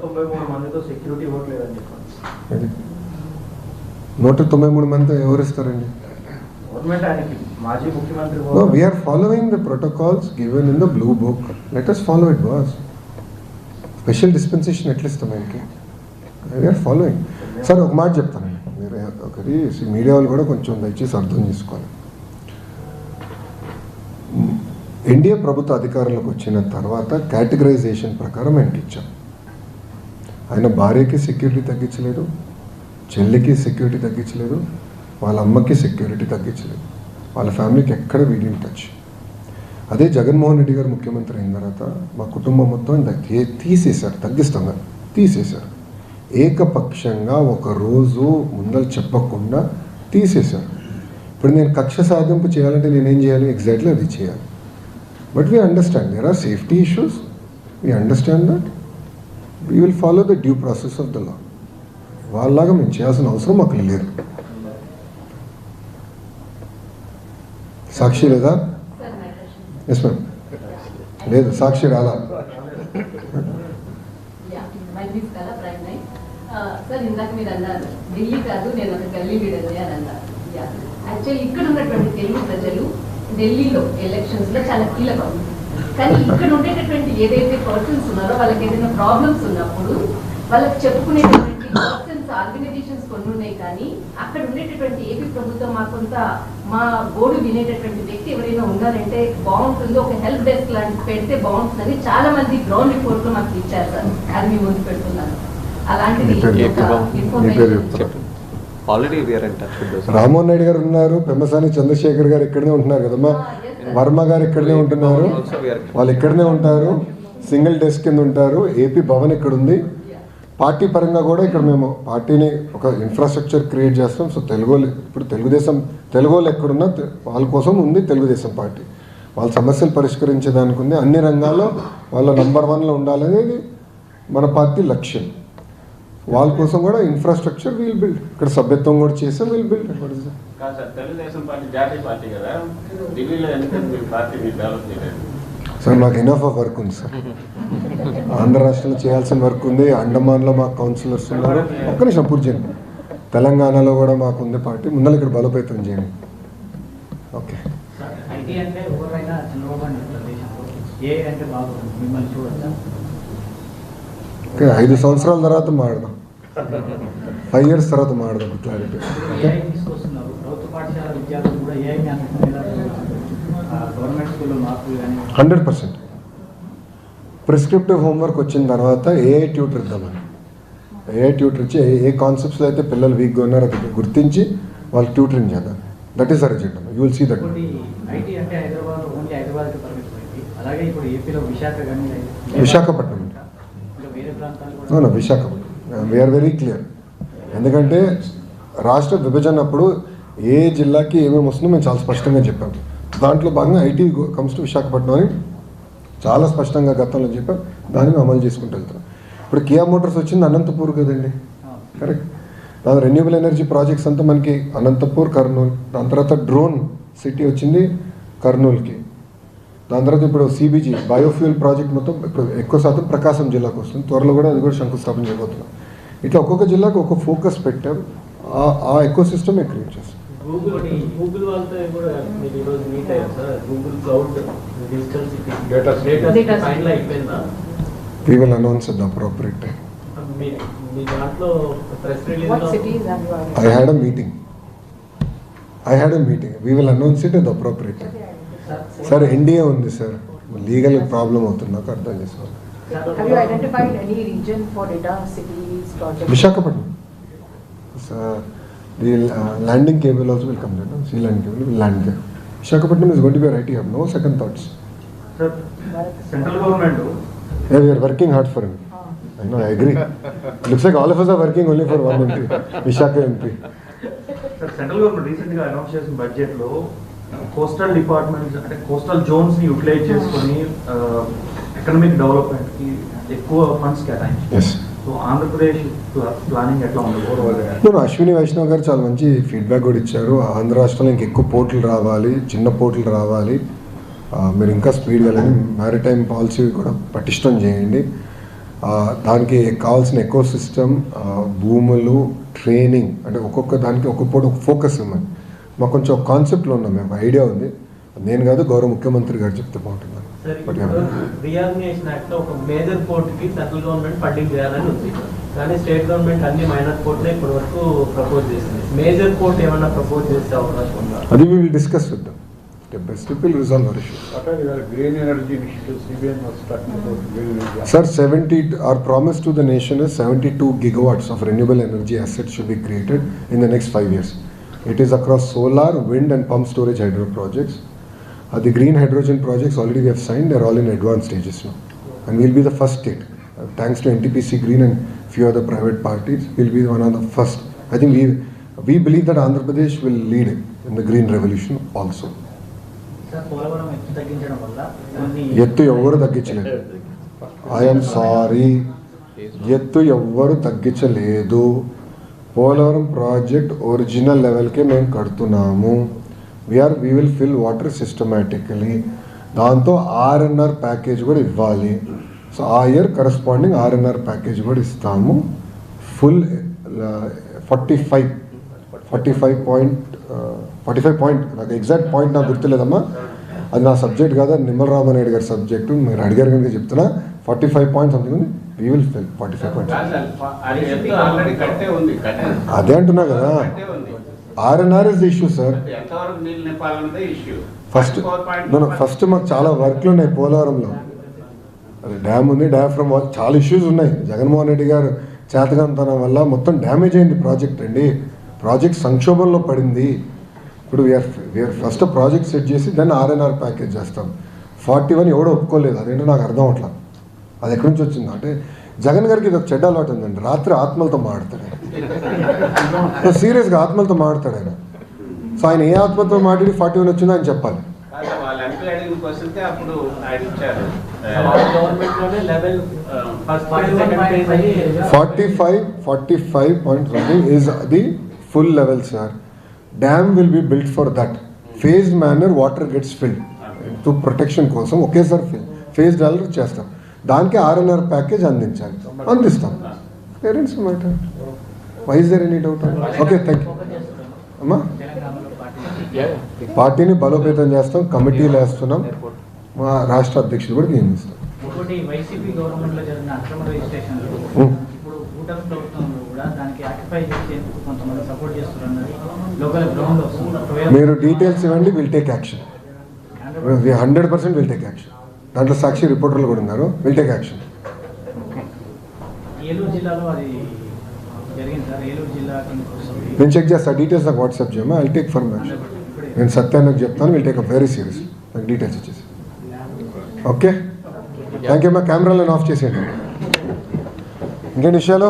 193 మందితో సెక్యూరిటీ ఇవ్వట్లేదని చెప్పండి. 193 మంది ఎవరు ఇస్తారండి? గవర్నమెంట్ ఆయనకి మాజీ ముఖ్యమంత్రి. No, we are following the protocols given in the blue book. Let us follow it, boss. Special dispensation ఎట్లా ఇస్తాం ఆయనకి? We are following. సార్ ఒక మాట చెప్తానండి, మీరు ఒకటి మీడియా వాళ్ళు కూడా కొంచెం దయచేసి అర్థం చేసుకోవాలి. ఎన్డీఏ ప్రభుత్వ అధికారంలోకి వచ్చిన తర్వాత కేటగరైజేషన్ ప్రకారం ఆయనకి ఇచ్చాం. ఆయన భార్యకి సెక్యూరిటీ తగ్గించలేదు, చెల్లికి సెక్యూరిటీ తగ్గించలేదు, వాళ్ళ అమ్మకి సెక్యూరిటీ తగ్గించలేదు, వాళ్ళ ఫ్యామిలీకి ఎక్కడ వీడియో టచ్. అదే జగన్మోహన్ రెడ్డి గారు ముఖ్యమంత్రి అయిన తర్వాత మా కుటుంబం మొత్తం తీసేశారు, తగ్గిస్తాం కదా తీసేశారు. ఏకపక్షంగా ఒకరోజు ముందలు చెప్పకుండా తీసేశారు. ఇప్పుడు నేను కక్ష సాధింపు చేయాలంటే నేనేం చేయాలి? ఎగ్జాక్ట్లీ అది చేయాలి. But we understand there are safety issues, we understand that we will follow the due process of the law. వాళ్ళలాగా మేము చేయాల్సిన అవసరం మాకు లేదు. సాక్షి లేదా? Yes ma'am. లేదు, సాక్షి రాలా. సార్ ఇందాక మీరు అన్నారు ఢిల్లీ కాదు నేను ఒక గల్లీ లీడర్ని అని అన్నారు. యాక్చువల్లీ ఇక్కడ ఉన్నటువంటి తెలుగు ప్రజలు ఢిల్లీలో ఎలక్షన్స్ లో చాలా కీలకం. కానీ ఇక్కడ ఉండేటటువంటి ఏదైతే పర్సన్స్ ఉన్నారో వాళ్ళకి ఏదైనా ప్రాబ్లమ్స్ ఉన్నప్పుడు వాళ్ళకి చెప్పుకునేటటువంటి పర్సన్స్ ఆర్గనైజేషన్స్ కొన్ని ఉన్నాయి. కానీ అక్కడ ఉండేటటువంటి ఏపీ ప్రభుత్వం మా గోడు వినేటటువంటి వ్యక్తి ఎవరైనా ఉన్నారంటే బాగుంటుంది, ఒక హెల్ప్ డెస్క్ లాంటి పెడితే బాగుంటుందని చాలా మంది గ్రౌండ్ రిపోర్ట్ లో మాకు ఇచ్చారు సార్. అది మీ ముందు పెడుతున్నాను. అలాంటిది రామ్మోహన్ నాయుడు గారు ఉన్నారు, పెమ్మసాని చంద్రశేఖర్ గారు ఇక్కడనే ఉంటున్నారు కదమ్మా, వర్మ గారు ఇక్కడనే ఉంటున్నారు, వాళ్ళు ఇక్కడనే ఉంటారు, సింగిల్ డెస్క్ కింద ఉంటారు. ఏపీ భవన్ ఇక్కడ ఉంది. పార్టీ పరంగా కూడా ఇక్కడ మేము పార్టీని ఒక ఇన్ఫ్రాస్ట్రక్చర్ క్రియేట్ చేస్తాం. సో తెలుగు ఇప్పుడు తెలుగు వాళ్ళు ఎక్కడున్నా వాళ్ళ కోసం ఉంది తెలుగుదేశం పార్టీ. వాళ్ళ సమస్యలు పరిష్కరించేదానికి ఉంది. అన్ని రంగాల్లో వాళ్ళ నంబర్ 1లో ఉండాలనేది మన పార్టీ లక్ష్యం. వాళ్ళ కోసం కూడా ఇన్ఫ్రాస్ట్రక్చర్ వీల్ బిల్డ్. ఇక్కడ సభ్యత్వం కూడా చేసాం, వీల్ బిల్డ్. సార్ మాకు ఎనఫ్ ఆఫ్ వర్క్ ఉంది సార్. ఆంధ్ర రాష్ట్రంలో చేయాల్సిన వర్క్ ఉంది. అండమాన్లో మాకు కౌన్సిలర్స్ ఉన్నారు. ఒక్క నిమిషం పూర్తి చేయండి. తెలంగాణలో కూడా మాకు ఉంది పార్టీ. ముందర ఇక్కడ బలోపేతం చేయండి. ఓకే. ఓకే, 5 సంవత్సరాల తర్వాత మాడదాం, 5 years తర్వాత మాడదాం. క్లారిటీ 100%. ప్రిస్క్రిప్టివ్ హోంవర్క్ వచ్చిన తర్వాత ఏఐ ట్యూటర్ ఇద్దామని. ఏఐ ట్యూటర్ ఇచ్చి ఏ కాన్సెప్ట్స్లో అయితే పిల్లలు వీక్గా ఉన్నారో అది గుర్తించి వాళ్ళకి ట్యూటరింగ్ చేద్దాం. That is our agenda. You will see that. Visakhapatnam, Visakhapatnam. We are very clear. ఎందుకంటే రాష్ట్ర విభజన అప్పుడు ఏ జిల్లాకి ఏమేమి వస్తుందో మేము చాలా స్పష్టంగా చెప్పాము. దాంట్లో భాగంగా ఐటీ కమ్స్ టు విశాఖపట్నం అని చాలా స్పష్టంగా గతంలో చెప్పాం. దాన్ని మేము అమలు చేసుకుంటూ వెళ్తాం. ఇప్పుడు కియా మోటార్స్ వచ్చింది అనంతపూర్ కదండి, కరెక్ట్. దాని రెన్యూబుల్ ఎనర్జీ ప్రాజెక్ట్స్ అంతా మనకి అనంతపూర్, కర్నూలు. దాని తర్వాత డ్రోన్ సిటీ వచ్చింది కర్నూలుకి. దాని తర్వాత ఇప్పుడు సిబిజీ బయోఫ్యూల్ ప్రాజెక్ట్ మొత్తం ఇప్పుడు ఎక్కువ శాతం ప్రకాశం జిల్లాకు వస్తుంది. త్వరలో కూడా అది కూడా శంకుస్థాపన చేయబోతున్నాం. ఇట్లా ఒక్కొక్క జిల్లాకు ఒక ఫోకస్ పెట్టాం. ఆ ఎకో సిస్టమ్ క్రియేట్ చేస్తాం. గూగుల్ వాళ్ళతో కూడా మీరు ఈరోజు మీట్ అయ్యారు sir. Google cloud digital city data final అయిపోయిందా? We will announce at the appropriate time. మీ దాంట్లో press release I had a meeting. We will announce it at the appropriate time. Sir NDA ఉంది sir, legal problem అవుతుంది, నాకు అర్థం చేసుకోవాలి. Have you identified any region for data cities project? Visakhapatnam. The landing cable also will come there. No? Sea land cable will land there. Visakhapatnam is going to be a right here. No second thoughts. Sir, central government. Yeah, we are working hard for him. I know, I agree. Looks like all of us are working only for one MP, Vishaka MP. Sir, central government recently announced చేసిన budget లో coastal departments అంటే coastal Jones ని utilise చేసుకొని economic development కి ఎక్కువ funds కేటాయించారు. So Andhra Pradesh planning ఎట్లా ఉంది? అశ్విని వైష్ణవ్ గారు చాలా మంచి ఫీడ్బ్యాక్ కూడా ఇచ్చారు. ఆంధ్ర రాష్ట్రంలో ఇంకెక్కువ పోర్టులు రావాలి, చిన్న పోర్టులు రావాలి, మీరు ఇంకా స్పీడ్ వెళ్ళండి, మ్యారిటైమ్ పాలసీ కూడా పటిష్టం చేయండి. దానికి కావాల్సిన ఎకో సిస్టమ్, భూములు, ట్రైనింగ్, అంటే ఒక్కొక్క దానికి ఒక్కొక్క ఫోకస్ ఇవ్వమని మాకు కొంచెం కాన్సెప్ట్లో ఉన్నాం, మేము ఐడియా ఉంది. నేను కాదు, గౌరవ ముఖ్యమంత్రి గారు చెప్తే బాగుంటుంది. రీఆర్గనైజేషన్ యాక్ట్ లో ఒక మేజర్ పోర్ట్ కి సెంట్రల్ గవర్నమెంట్ ఫండింగ్ చేయాలని ఉంది, కానీ స్టేట్ గవర్నమెంట్ అన్ని మైనర్ పోర్ట్ ఇప్పటి వరకు ప్రపోజ్ చేసింది. మేజర్ పోర్ట్ ఏమన్నా ప్రపోజ్ చేసే అవకాశం ఉందా? అది we will discuss with them. Step by step we'll resolve our issue. What are your green energy initiatives? CBN was talking about green energy. Sir, our promise to the nation is 72 gigawatts of renewable energy assets should be created in the next 5 years. It is across solar, wind and pump storage hydro projects. The green hydrogen projects already we have signed, they are all in advanced stages now. And we will be the first state. Thanks to NTPC Green and few other private parties, we will be one of the first. I think we believe that Andhra Pradesh will lead in the green revolution also. ఎత్తు ఎవరు తగ్గించలేదు. I'm sorry, ఎత్తు ఎవ్వరు తగ్గించలేదు. Polavaram project original లెవెల్కే మేము కడుతున్నాము. we will fill water systematically. దాంతో RNR package కూడా ఇవ్వాలి. సో ఆ ఇయర్ కరస్పాండింగ్ ఆర్ఎన్ఆర్ ప్యాకేజ్ కూడా ఇస్తాము. ఫుల్ 45 పాయింట్, నాకు ఎగ్జాక్ట్ పాయింట్ నాకు గుర్తులేదమ్మా, అది నా సబ్జెక్ట్ కాదు, అది నిమ్మల రామనాయుడు గారి సబ్జెక్టు. మీరు అడిగారు కనుక చెప్తున్నా. 45 పాయింట్స్ సంథింగ్ ఉంది. We will fill 45 points. అదే అంటున్నా కదా, RNR is the issue sir. First మాకు చాలా వర్క్లు ఉన్నాయి పోలవరంలో. అది డ్యామ్ ఉంది, డయాఫ్రమ్ వాల్, చాలా ఇష్యూస్ ఉన్నాయి. జగన్మోహన్ రెడ్డి గారు చేతకంతనం వల్ల మొత్తం డ్యామేజ్ అయింది ప్రాజెక్ట్ అండి. ప్రాజెక్ట్ సంక్షోభంలో పడింది. ఇప్పుడు వీఆర్ ఫస్ట్ ప్రాజెక్ట్ సెట్ చేసి దాన్ని ఆర్ఎన్ఆర్ ప్యాకేజ్ చేస్తాం. 41 ఎవడో ఒప్పుకోలేదు. అదేంటో నాకు అర్థం అవట్లా, అది ఎక్కడి నుంచి వచ్చిందో. అంటే జగన్ గారికి ఇది ఒక చెడ్డ అలవాటు ఉందండి, రాత్రి ఆత్మలతో మాట్లాడతాడు ఆయన. సీరియస్గా ఆత్మలతో మాట్లాడతాడు ఆయన. సో ఆయన ఏ ఆత్మతో మాట్లాడి 41 వచ్చిందో ఆయన చెప్పాలి. 45.something is the full level, sir. Dam will be built for that. Phased manner water gets filled. To protection కోసం ఒకేసారి ఫేజ్డ్ అలర్ చేస్తాం. దానికి ఆర్ఎన్ఆర్ ప్యాకేజ్ అందిస్తాం. Parents matter. Why is there any doubt? Okay, thank you అమ్మా. పార్టీని బలోపేతం చేస్తాం, కమిటీలు వేస్తున్నాం, మా రాష్ట్ర అధ్యక్షులు కూడా నియమిస్తాం. వైసీపీ గవర్నమెంట్ లో జరిగిన అక్రమ రిజిస్ట్రేషన్లు ఇప్పుడు కూటమి ప్రభుత్వంలో కూడా దానికి ఆక్యుపై చేసేందుకు కొంతమంది సపోర్ట్ చేస్తున్నారు. లోకల్ గ్రౌండ్ మీరు డీటెయిల్స్ ఇవ్వండి, will take action. 100% will take action. దాంట్లో సాక్షి రిపోర్టర్లు కూడా ఉన్నారు. Will take action. ఏలూరు జిల్లాలో అది జరిగింది సార్. ఏలూరు జిల్లా నేను చెక్ చేస్తాను. డీటెయిల్స్ నాకు వాట్సాప్ చేయమా, ఐ టేక్ ఫర్మ్ యాక్షన్. నేను సత్యానికి చెప్తాను, will take a very serious. నాకు డీటెయిల్స్ ఇచ్చేసి. ఓకే, థ్యాంక్ యూ అమ్మా. కెమెరాలను ఆఫ్ చేసేయండి. ఇంకేంటి విషయాలు?